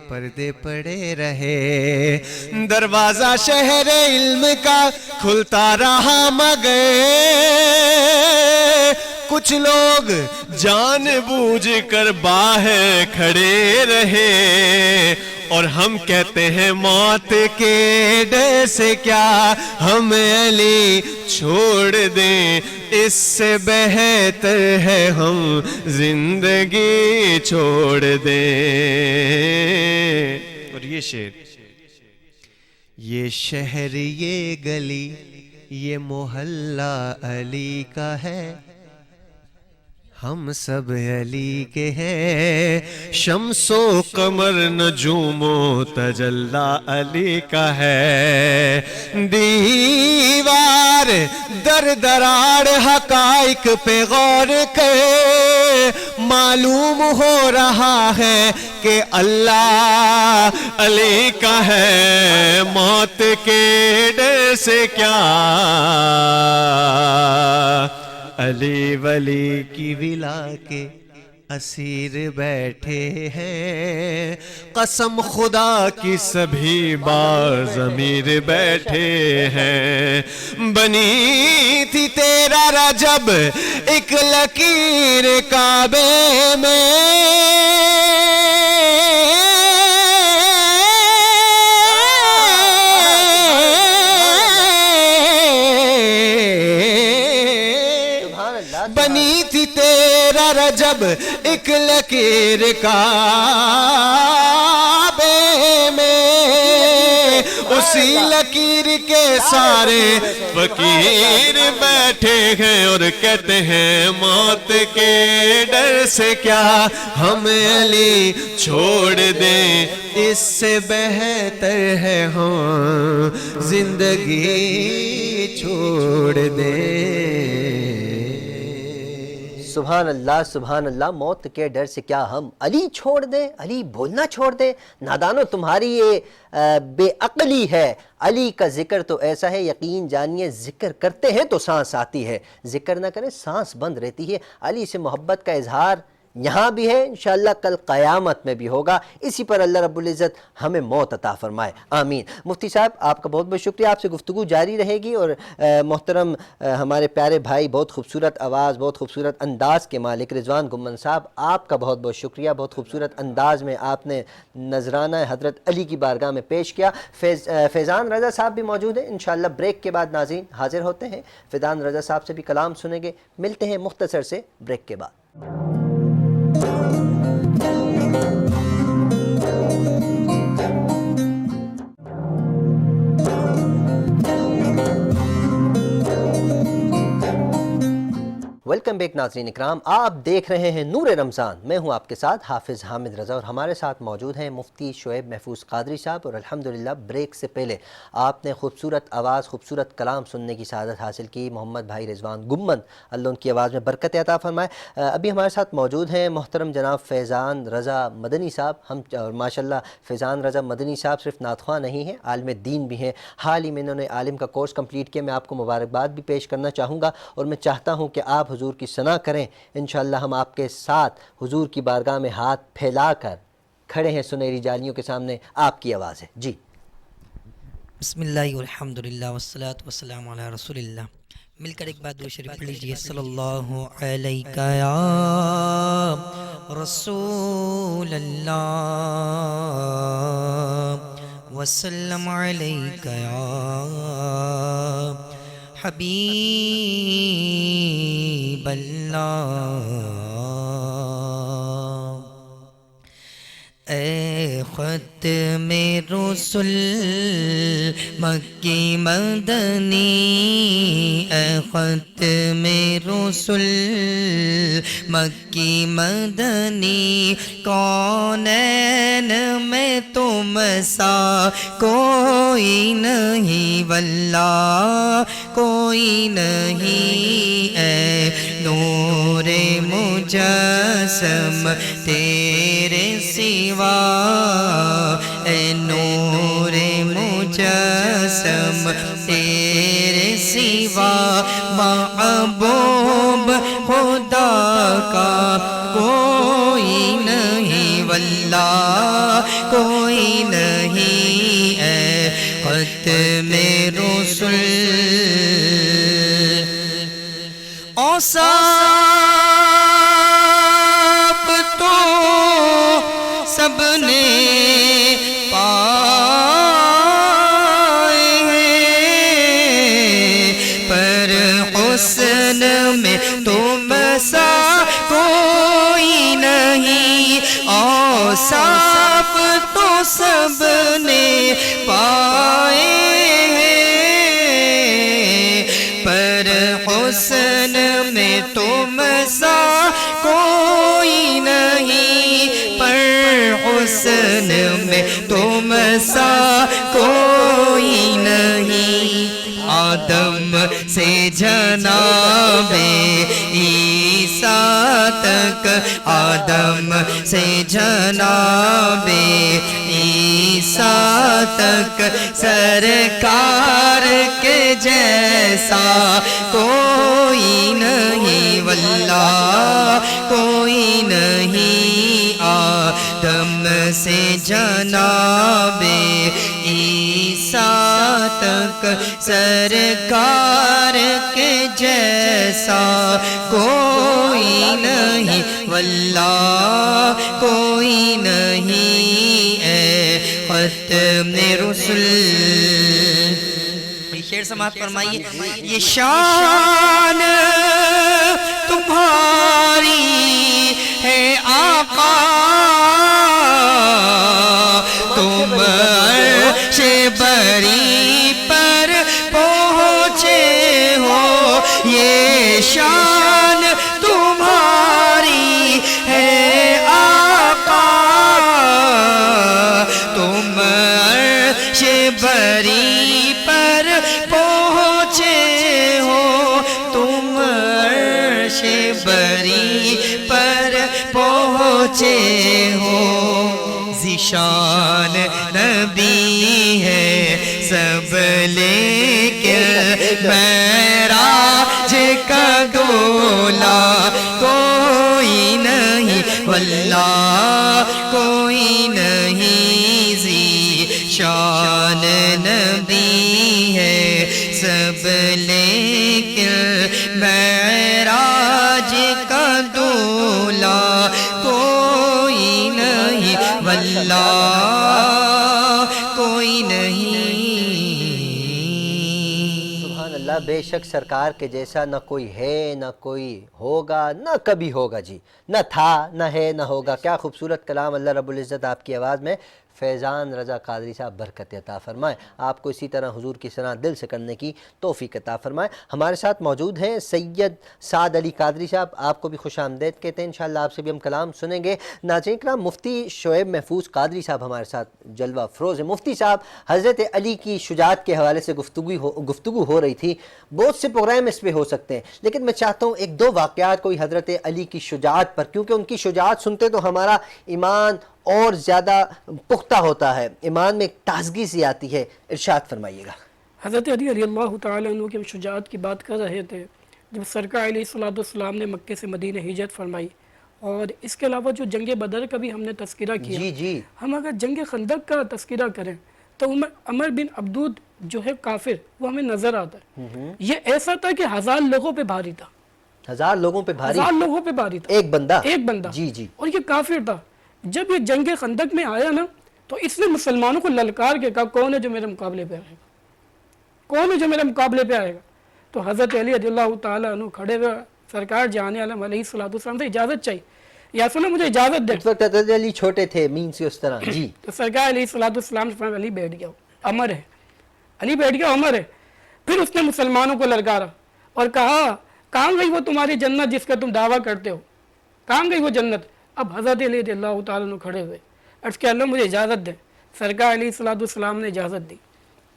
[SPEAKER 4] پردے پڑے رہے. دروازہ شہر علم کا کھلتا رہا مگر کچھ لوگ جان بوجھ کر باہر کھڑے رہے. اور ہم کہتے ہیں موت کے ڈر سے کیا ہم علی چھوڑ دیں, اس سے بہتر ہے ہم زندگی چھوڑ دیں. اور یہ شعر, یہ شہر, یہ گلی, یہ محلہ علی کا ہے, ہم سب علی کے ہیں. شمس و قمر نجوم و تجلی علی کا ہے. دیوار در دراڑ حقائق پہ غور کر, معلوم ہو رہا ہے کہ اللہ علی کا ہے. موت کے ڈر سے کیا علی ولی کی ولا کے اسیر بیٹھے ہیں, قسم خدا کی سبھی باضمیر بیٹھے ہیں. بنی تھی تیرا رجب ایک لکیر کعبے میں, بنی تھی تیرا رجب ایک لکیر کعبے میں, اسی لکیر کے سارے فقیر بیٹھے ہیں اور کہتے ہیں موت کے ڈر سے کیا ہم علی چھوڑ دیں، اس سے بہتر ہے ہم زندگی چھوڑ دیں۔
[SPEAKER 1] سبحان اللہ سبحان اللہ، موت کے ڈر سے کیا ہم علی چھوڑ دیں، علی بولنا چھوڑ دیں؟ نادانو تمہاری یہ بے عقلی ہے، علی کا ذکر تو ایسا ہے یقین جانیے ذکر کرتے ہیں تو سانس آتی ہے، ذکر نہ کریں سانس بند رہتی ہے۔ علی سے محبت کا اظہار یہاں بھی ہے، انشاءاللہ کل قیامت میں بھی ہوگا۔ اسی پر اللہ رب العزت ہمیں موت عطا فرمائے، آمین۔ مفتی صاحب آپ کا بہت بہت شکریہ، آپ سے گفتگو جاری رہے گی، اور محترم ہمارے پیارے بھائی، بہت خوبصورت آواز، بہت خوبصورت انداز کے مالک رضوان گمن صاحب، آپ کا بہت بہت شکریہ، بہت خوبصورت انداز میں آپ نے نذرانہ حضرت علی کی بارگاہ میں پیش کیا۔ فیضان رضا صاحب بھی موجود ہیں، انشاءاللہ بریک کے بعد ناظرین حاضر ہوتے ہیں، فیضان رضا صاحب سے بھی کلام سنیں گے۔ ملتے ہیں مختصر سے بریک کے بعد۔ ویلکم بیک ناظرین اکرام، آپ دیکھ رہے ہیں نور رمضان، میں ہوں آپ کے ساتھ حافظ حامد رضا، اور ہمارے ساتھ موجود ہیں مفتی شعیب محفوظ قادری صاحب، اور الحمدللہ بریک سے پہلے آپ نے خوبصورت آواز، خوبصورت کلام سننے کی سعادت حاصل کی۔ محمد بھائی رضوان گمن، اللہ ان کی آواز میں برکت عطا فرمائے۔ ابھی ہمارے ساتھ موجود ہیں محترم جناب فیضان رضا مدنی صاحب، اور ماشاءاللہ فیضان رضا مدنی صاحب صرف نعت خواں نہیں ہیں، عالم دین بھی ہیں۔ حال ہی میں انہوں نے عالم کا کورس کمپلیٹ کیا، میں آپ کو مبارکباد بھی پیش کرنا چاہوں گا، اور میں چاہتا ہوں کہ آپ حضور کی ثنا کریں۔ انشاءاللہ ہم آپ کے ساتھ حضور کی بارگاہ میں ہاتھ پھیلا کر کھڑے ہیں سنہری جالیوں کے سامنے، آپ کی آواز ہے جی۔
[SPEAKER 5] بسم اللہ والحمدللہ والصلاة والسلام علی رسول اللہ۔ مل کر ایک بار درود شریف پڑھ لیجئے۔ صلی اللہ علیہ یا رسول اللہ وسلم علیہ یا حبیب اللہ۔ اے ختم رسل مکی مدنی، اے ختم رسل مکی مدنی، کونین میں تم سا کوئی نہیں، واللہ کوئی نہیں۔ اے نور مجسم تیرے سوا، اے نور مجسم تیرے سوا، محبوب خدا کا کوئی نہیں، واللہ کوئی نہیں۔ اے ختم رسل اوصاف تو سب نے پائے ہیں، پر حسن میں تم سا کوئی نہیں۔ اوصاف تو سب نے پائے ہیں، پر حسن میں تم سا کوئی نہیں، پر حسن میں تم سا کوئی نہیں۔ آدم سے جناب عیسیٰ تک، آدم سے جناب عیسیٰ تک، سرکار کے جیسا کوئی نہیں، واللہ کوئی نہیں۔ آدم سے جناب عیسیٰ تک، سرکار کے جیسا کوئی نہیں، واللہ کوئی نہیں۔ اے ختم رسل، شعر سماعت فرمائیے۔ یہ شان تمہاری ہے آقا، تم عرش بری ہو ذیشان نبی ہے سب لے کے معراج کا ڈولا کوئی نہیں واللہ کوئی نہیں ذیشان نبی ہے سب لے کے معراج کا ڈولا کوئی نہیں واللہ کوئی نہیں.
[SPEAKER 1] سبحان اللہ. بے شک سرکار کے جیسا نہ کوئی ہے نہ کوئی ہوگا نہ کبھی ہوگا جی. نہ تھا نہ ہے نہ ہوگا. کیا خوبصورت کلام. اللہ رب العزت آپ کی آواز میں فیضان رضا قادری صاحب برکت عطا فرمائے. آپ کو اسی طرح حضور کی ثنا دل سے کرنے کی توفیق عطا فرمائے. ہمارے ساتھ موجود ہیں سید سعد علی قادری صاحب. آپ کو بھی خوش آمدید کہتے ہیں. انشاءاللہ آپ سے بھی ہم کلام سنیں گے. ناظرین کرام مفتی شعیب محفوظ قادری صاحب ہمارے ساتھ جلوہ فروز ہیں. مفتی صاحب حضرت علی کی شجاعت کے حوالے سے گفتگو ہو رہی تھی. بہت سے پروگرام اس پہ ہو سکتے ہیں لیکن میں چاہتا ہوں ایک دو واقعات کوئی حضرت علی کی شجاعت پر, کیونکہ ان کی شجاعت سنتے تو ہمارا ایمان اور زیادہ پختہ ہوتا ہے, ایمان میں ایک تازگی سی آتی ہے. ارشاد فرمائیے گا.
[SPEAKER 3] حضرت علی رضی اللہ تعالیٰ عنہ کی شجاعت کی بات کر رہے تھے جب سرکار علیہ السلام نے مکے سے مدینہ ہجرت فرمائی, اور اس کے علاوہ جو جنگ بدر کا بھی ہم نے تذکرہ کیا.
[SPEAKER 1] جی
[SPEAKER 3] ہم اگر جنگ خندق کا تذکرہ کریں تو عمر بن عبدود جو ہے کافر, وہ ہمیں نظر آتا ہے. یہ ایسا تھا کہ 1000 لوگوں پہ بھاری تھا.
[SPEAKER 1] 1000 لوگوں پہ بھاری,
[SPEAKER 3] 1000 لوگوں پہ بھاری تھا.
[SPEAKER 1] ایک بندہ
[SPEAKER 3] جی. اور یہ کافر تھا. جب یہ جنگ خندق میں آیا نا تو اس نے مسلمانوں کو للکار کے کہا کون ہے جو میرے مقابلے پہ آئے گا, کون ہے جو میرے مقابلے پہ آئے گا. تو حضرت علی رضی اللہ تعالیٰ عنہ کھڑے ہوئے سرکار جان عالم علیہ السلام سے اجازت چاہیے, یا سنو مجھے اجازت دے.
[SPEAKER 1] اس وقت حضرت علی چھوٹے تھے مین سے اس طرح. جی.
[SPEAKER 3] تو سرکار علیہ السلام سے فرمایا علی بیٹھ گیا, امر ہے. علی بیٹھ گیا, امر ہے. پھر اس نے مسلمانوں کو للکارا اور کہا کہاں گئی وہ تمہاری جنت جس کا تم دعویٰ کرتے ہو, کہاں گئی وہ جنت. اب حضرت علی رضی اللہ تعالیٰ عنہ کھڑے ہوئے, عرض کیا اللہ مجھے اجازت دے. سرکار علیہ السلام نے اجازت دی.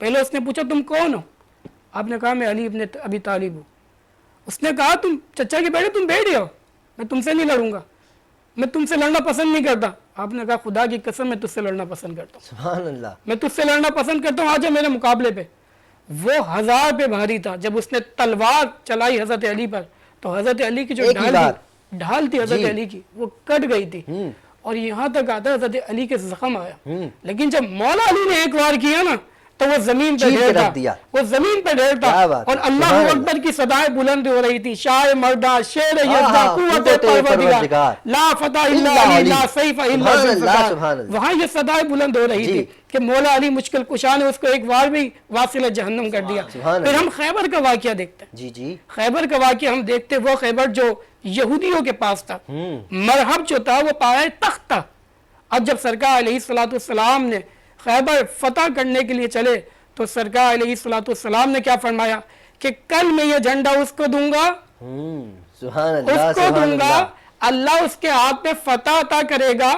[SPEAKER 3] پہلے اس نے پوچھا تم کون ہو. آپ نے کہا میں علی ابن ابی طالب ہوں. اس نے کہا تم چچا کے بیٹے تم بیٹھ جاؤ, میں تم سے نہیں لڑوں گا, میں تم سے لڑنا پسند نہیں کرتا. آپ نے کہا خدا کی قسم میں تجھ سے لڑنا پسند کرتا ہوں.
[SPEAKER 1] سبحان اللہ.
[SPEAKER 3] میں تجھ سے لڑنا پسند کرتا ہوں, آجا میرے مقابلے پہ. وہ 1000 پہ بھاری تھا. جب اس نے تلوار چلائی حضرت علی پر تو حضرت علی کی جو ڈھال تھی حضرت علی کی وہ کٹ گئی تھی, اور یہاں تک آتا حضرت علی کے زخم آیا. لیکن جب مولا علی نے ایک وار کیا نا تو وہ زمین پہ ڈھیرتا, وہ زمین پہ ڈھیرتا, اور اللہ اکبر کی صدائیں بلند ہو رہی تھی. شاہ مردہ شیر یزدہ قوت پروردگار لا فتح الا علی لا سیف الا ذوالفقار. وہاں یہ صدائیں بلند ہو رہی تھی کہ مولا علی مشکل کشا نے اس کو ایک بار بھی واصل جہنم کر دیا. پھر ہم خیبر کا واقعہ دیکھتے ہیں.
[SPEAKER 1] جی
[SPEAKER 3] خیبر کا واقعہ ہم دیکھتے, وہ خیبر جو یہودیوں کے پاس تھا, مرحب جو تھا وہ پائے تخت تھا. اب جب سرکار علیہ السلام نے خیبر فتح کرنے کے لیے چلے تو سرکار علیہ السلام نے کیا فرمایا کہ کل میں یہ جھنڈا اس کو دوں گا, اس کو دوں گا, اللہ اس کے ہاتھ میں فتح عطا کرے گا.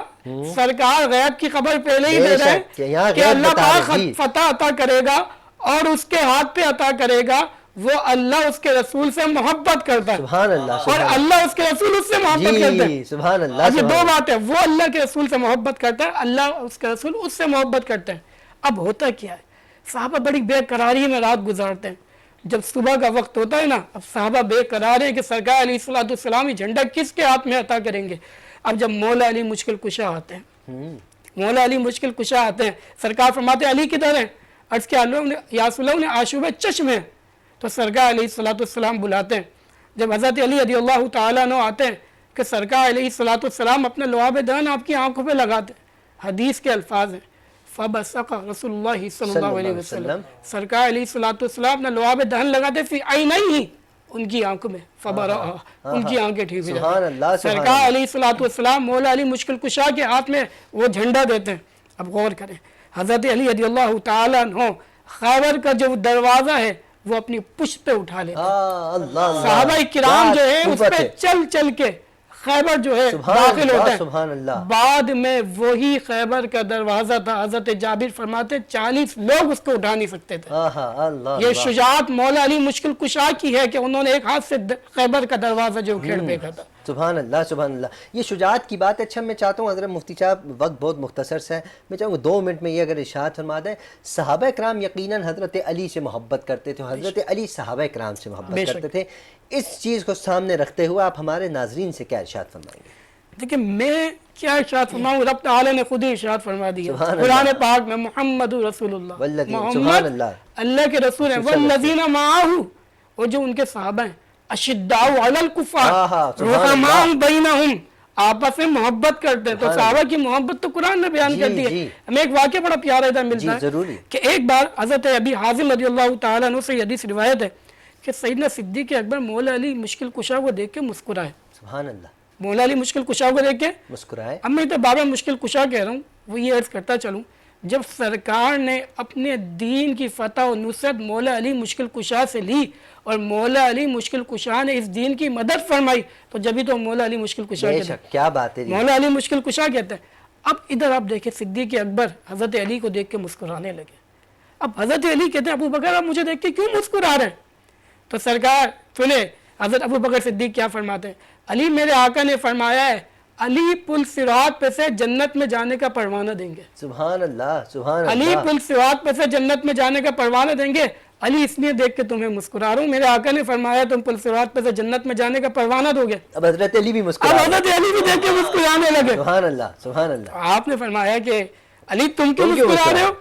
[SPEAKER 3] سرکار غیب کی خبر پہلے ہی دے رہے ہیں کہ اللہ پاک فتح عطا کرے گا اور اس کے ہاتھ پہ عطا کرے گا. وہ اللہ اس کے رسول سے محبت کرتا ہے, اور اللہ اس کے رسول اس سے محبت کرتا ہے.
[SPEAKER 1] سبحان اللہ.
[SPEAKER 3] اب یہ دو بات ہے, وہ اللہ کے رسول سے محبت کرتا ہے, اللہ اس کے رسول اس سے محبت کرتے ہیں. اب ہوتا کیا ہے, صحابہ بڑی بے قراری میں رات گزارتے ہیں. جب صبح کا وقت ہوتا ہے نا, اب صحابہ بے قرار ہیں کہ سرکار علیہ السلام جھنڈا کس کے ہاتھ میں عطا کریں گے. اب جب مولا علی مشکل کشا آتے ہیں, مولا علی مشکل کشا آتے ہیں, سرکار فرماتے ہیں علی کدھر ہے. عرض کیا یا رسول اللہ آشوب چشم ہے. تو سرکار علیہ السلام بلاتے ہیں. جب حضرت علی رضی اللہ تعالیٰ عنہ آتے ہیں کہ سرکار علیہ السلام اپنا لعاب دہن آپ کی آنکھوں پہ لگاتے ہیں. حدیث کے الفاظ ہیں فَبَصَقَ رسول اللہ صلی اللہ علیہ وسلم, سرکار علیہ السلام اپنا لعاب دہن لگاتے فی عینیہ, ان کی آنکھوں میں, فبرأ, ان کی آنکھیں ٹھیک ہو جاتی. سرکار علیہ السلام مولا علی مشکل کشا کے ہاتھ میں وہ جھنڈا دیتے ہیں. اب غور کریں, حضرت علی رضی اللہ تعالیٰ عنہ خیبر کا جو دروازہ ہے وہ اپنی پشت پہ اٹھا لیتے ہیں. صحابہ کرام جو ہے اس پہ چل چل کے خیبر جو ہے داخل ہوتا ہے. بعد میں وہی خیبر کا دروازہ تھا, حضرت جابر فرماتے 40 لوگ اس کو اٹھا نہیں سکتے تھے. یہ شجاعت مولا علی مشکل کشا کی ہے کہ انہوں نے ایک ہاتھ سے خیبر کا دروازہ جو کھیڑ پھینکا تھا.
[SPEAKER 1] سبحان اللہ سبحان اللہ. یہ شجاعت کی بات ہے. اچھا میں چاہتا ہوں حضرت مفتی صاحب وقت بہت مختصر سے ہے, میں چاہوں گا 2 منٹ میں یہ اگر ارشاد فرما دیں. صحابہ کرام یقیناً حضرت علی سے محبت کرتے تھے, حضرت علی صحابہ کرام سے محبت کرتے تھے. اس چیز کو سامنے رکھتے ہوئے آپ ہمارے ناظرین سے کیا ارشاد فرمائیں گے؟
[SPEAKER 3] دیکھیں میں کیا ارشاد فرماؤں, رب تعالی نے خود ہی ارشاد فرما دیا قرآن پاک میں, محمد رسول اللہ, محمد اللہ کے رسول ہیں, والذین معاہ, اور جو ان کے صحابہ ہیں, اشداء علی الکفار رحماء بینہم, آپس میں محبت کرتے ہیں. تو صحابہ کی محبت تو قرآن نے بیان کر دی ہے. ہمیں ایک واقعہ بڑا پیارا ادھر ملتا ہے کہ ایک بار حضرت ابی حازم رضی اللہ تعالیٰ عنہ سے حدیث روایت ہے کہ سیدنا صدیق اکبر مولا علی مشکل کشا کو دیکھ کے مسکرائے.
[SPEAKER 1] سبحان اللہ.
[SPEAKER 3] مولا علی مشکل کشا کو دیکھ کے
[SPEAKER 1] مسکرائے.
[SPEAKER 3] اب میں تو بابا مشکل کشا کہہ رہا ہوں, وہ یہ عرض کرتا چلوں, جب سرکار نے اپنے دین کی فتح و نصرت مولا علی مشکل کشا سے لی اور مولا علی مشکل کشا نے اس دین کی مدد فرمائی, تو جبھی تو مولا علی مشکل کشا کہتے ہیں.
[SPEAKER 1] کیا بات ہے,
[SPEAKER 3] مولا علی مشکل کشا کہتے ہیں. اب ادھر آپ دیکھیں صدیق اکبر حضرت علی کو دیکھ کے مسکرانے لگے. اب حضرت علی کہتے ہیں ابو بکر آپ مجھے دیکھ کے کیوں مسکرا رہے ہیں؟ تو سرکار سنے حضرت ابو بکر صدیق کیا فرماتے ہیں, علی میرے آقا نے فرمایا ہے علی پل صراط پہ سے جنت میں جانے کا پروانہ دیں گے.
[SPEAKER 1] سبحان اللہ سبحان اللہ.
[SPEAKER 3] علی پل صراط پہ سے جنت میں جانے کا پروانہ دیں گے. علی اس لیے دیکھ کے تمہیں مسکرا رہا ہوں, میرے آقا نے فرمایا تم پل صراط پہ سے جنت میں جانے کا پروانہ دو گے.
[SPEAKER 1] اب حضرت علی بھی مسکرا,
[SPEAKER 3] اب حضرت علی بھی دیکھ کے مسکرانے لگے.
[SPEAKER 1] سبحان اللہ سبحان اللہ.
[SPEAKER 3] آپ نے فرمایا کہ علی تم کیوں مسکرا رہے ہو؟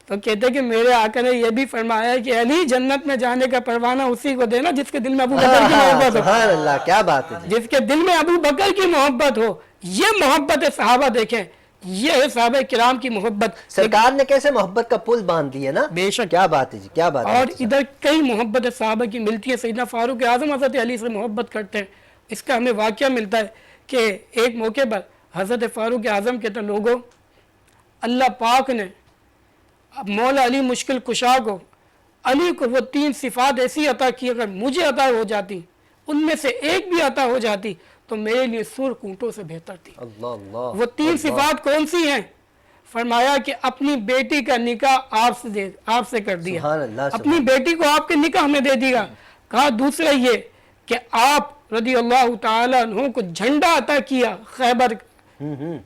[SPEAKER 3] تو کہتے ہیں کہ میرے آقا نے یہ بھی فرمایا کہ علی جنت میں جانے کا پروانہ اسی کو دینا جس کے دل میں ابو بکر کی محبت ہو.
[SPEAKER 1] سبحان اللہ, کیا بات ہے,
[SPEAKER 3] جس کے دل میں ابو بکر کی محبت ہو. یہ محبت صحابہ دیکھیں, یہ ہے صحابہ کرام کی محبت.
[SPEAKER 1] سرکار نے کیسے محبت کا پل باندھ دیا نا,
[SPEAKER 3] بے شک,
[SPEAKER 1] کیا بات ہے جی, کیا بات ہے.
[SPEAKER 3] اور ادھر کئی محبت صحابہ کی ملتی ہے. سیدنا فاروق اعظم حضرت علی سے محبت کرتے ہیں. اس کا ہمیں واقعہ ملتا ہے کہ ایک موقع پر حضرت فاروق اعظم کہتے ہیں لوگوں, اللہ پاک نے مولا علی مشکل کشا کو, علی کو وہ 3 صفات ایسی عطا کی, اگر مجھے عطا ہو جاتی, ان میں سے ایک بھی عطا ہو جاتی تو میرے لیے سرخ اونٹوں سے بہتر تھی.
[SPEAKER 1] اللہ اللہ.
[SPEAKER 3] وہ 3 صفات کون سی ہیں؟ فرمایا کہ اپنی بیٹی کا نکاح آپ سے کر دیا,
[SPEAKER 1] سبحان اللہ,
[SPEAKER 3] اپنی بیٹی کو آپ کے نکاح میں دے دیا. کہا دوسرا یہ کہ آپ رضی اللہ تعالیٰ عنہ کو جھنڈا عطا کیا خیبر,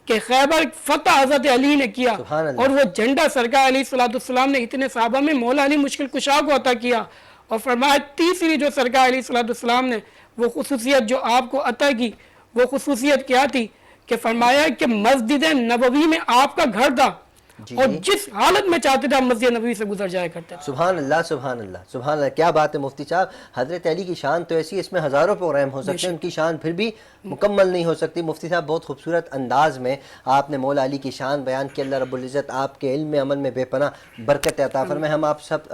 [SPEAKER 3] کہ خیبر فتح حضرت علی نے کیا, اور وہ جھنڈا سرکار علیہ الصلوۃ والسلام نے اتنے صحابہ میں مولا علی مشکل کشا کو عطا کیا. اور فرمایا تیسری جو سرکار علیہ الصلوۃ والسلام نے وہ خصوصیت جو آپ کو عطا کی, وہ خصوصیت کیا تھی کہ فرمایا کہ مسجد نبوی میں آپ کا گھر تھا, اور جس حالت میں چاہتے تھے آپ مسجد نبوی سے گزر جایا کرتے تھے.
[SPEAKER 1] سبحان اللہ سبحان اللہ سبحان اللہ. کیا بات ہے مفتی صاحب, حضرت علی کی شان تو ایسی, اس میں ہزاروں پروگرام ہو سکتے ہیں, ان کی شان پھر بھی مکمل نہیں ہو سکتی. مفتی صاحب بہت خوبصورت انداز میں آپ نے مولا علی کی شان بیان کی. اللہ رب العزت آپ کے علم عمل میں بے پناہ برکت عطا فرمائے.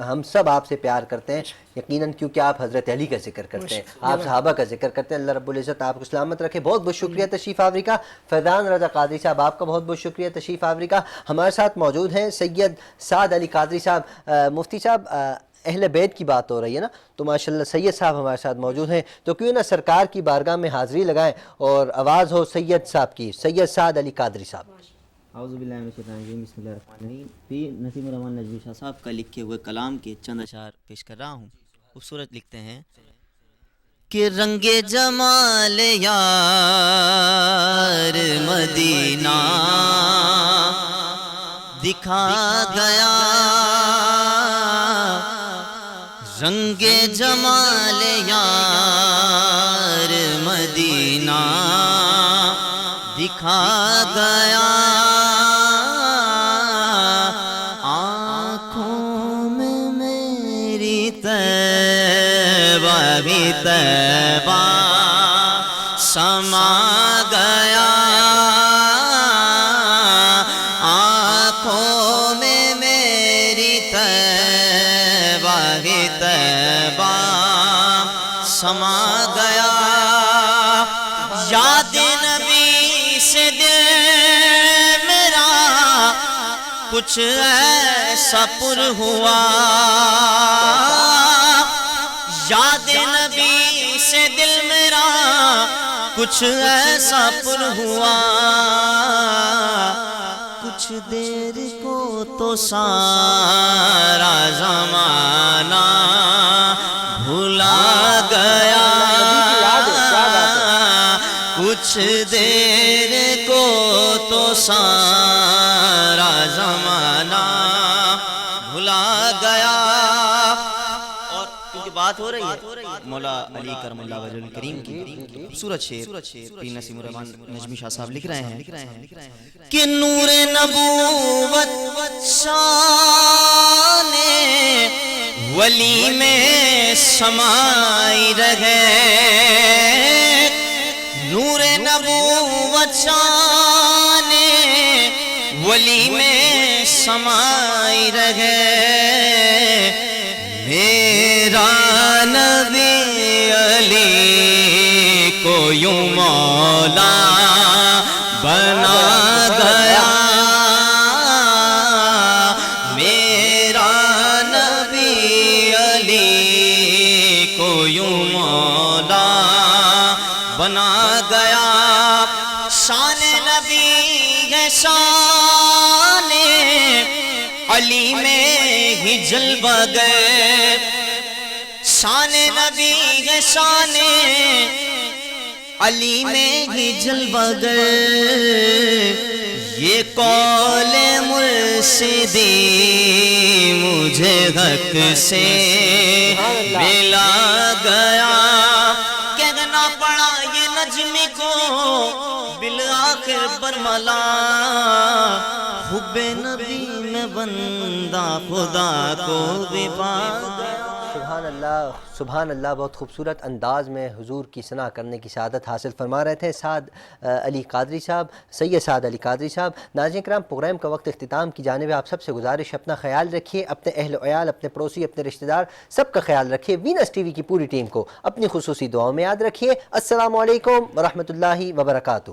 [SPEAKER 1] ہم سب آپ سے پیار کرتے ہیں یقیناً, کیونکہ آپ حضرت علی کا ذکر کرتے ہیں, آپ صحابہ کا ذکر کرتے ہیں. اللہ رب العزت آپ کو سلامت رکھے. بہت بہت شکریہ تشریف آوری کا. فیضان رضا قادری صاحب آپ کا بہت بہت شکریہ تشریف آوری کا. ہمارے ساتھ موجود ہیں سید سعد علی قادری صاحب. مفتی صاحب اہل بیت کی بات ہو رہی ہے نا, تو ماشاءاللہ سید صاحب ہمارے ساتھ موجود ہیں, تو کیوں نہ سرکار کی بارگاہ میں حاضری لگائیں اور آواز ہو سید صاحب کی, سید سعد علی قادری صاحب.
[SPEAKER 6] اعوذ باللہ من الشیطان الرجیم, بسم اللہ الرحمن الرحیم. پیر نسیم الرحمن نجوی شاہ صاحب کا لکھے ہوئے کلام کے چند اشعار پیش کر رہا ہوں. خوبصورت لکھتے ہیں کہ رنگ جمال یار مدینہ دکھا گیا, رنگ جمال یار مدینہ دکھا گیا, آنکھوں میں میری طیبہ بھی طیبہ سما گیا, آنکھوں میں میری طیبہ بھی طیبہ سما گیا, یاد نبی سے دل میرا کچھ ایسا پر ہوا, یاد نبی سے دل میرا کچھ ایسا پر ہوا, کچھ دیر کو تو سارا زمانہ بھلا گیا, سارا زمانہ بھلا گیا. اور کیونکہ بات ہو رہی ہے مولا علی کرم اللہ وجہ الکریم کی، خوبصورت شعر پیر نسیم الرحمن نجمی شاہ صاحب لکھ رہے ہیں کہ نور نبوت شان ولی میں سمائی رہے، نور نبوت شان ولی میں سمائی رہے. میرا نبی علی کو یوں مولا بنا گیا، میرا نبی علی کو یوں مولا بنا گیا. شان نبی ہے شان علی میں ہی جلوہ گئے، شان نبی ہے شان علی میں ہی جلوہ گئے. یہ قول مرشدی مجھے حق سے ملا گیا. کہنا پڑا یہ نجمی کو بالآخر برملا، حب نبی میں بندہ خدا کو بھی پا گیا.
[SPEAKER 1] سبحان اللہ سبحان اللہ. بہت خوبصورت انداز میں حضور کی ثنا کرنے کی سعادت حاصل فرما رہے تھے سعد علی قادری صاحب، سید سعد علی قادری صاحب. ناظرین کرام، پروگرام کا وقت اختتام کی جانب ہے. آپ سب سے گزارش، اپنا خیال رکھیے، اپنے اہل و عیال، اپنے پڑوسی، اپنے رشتہ دار، سب کا خیال رکھیے. وینس ٹی وی کی پوری ٹیم کو اپنی خصوصی دعاؤں میں یاد رکھیے. السلام علیکم ورحمۃ اللہ وبرکاتہ.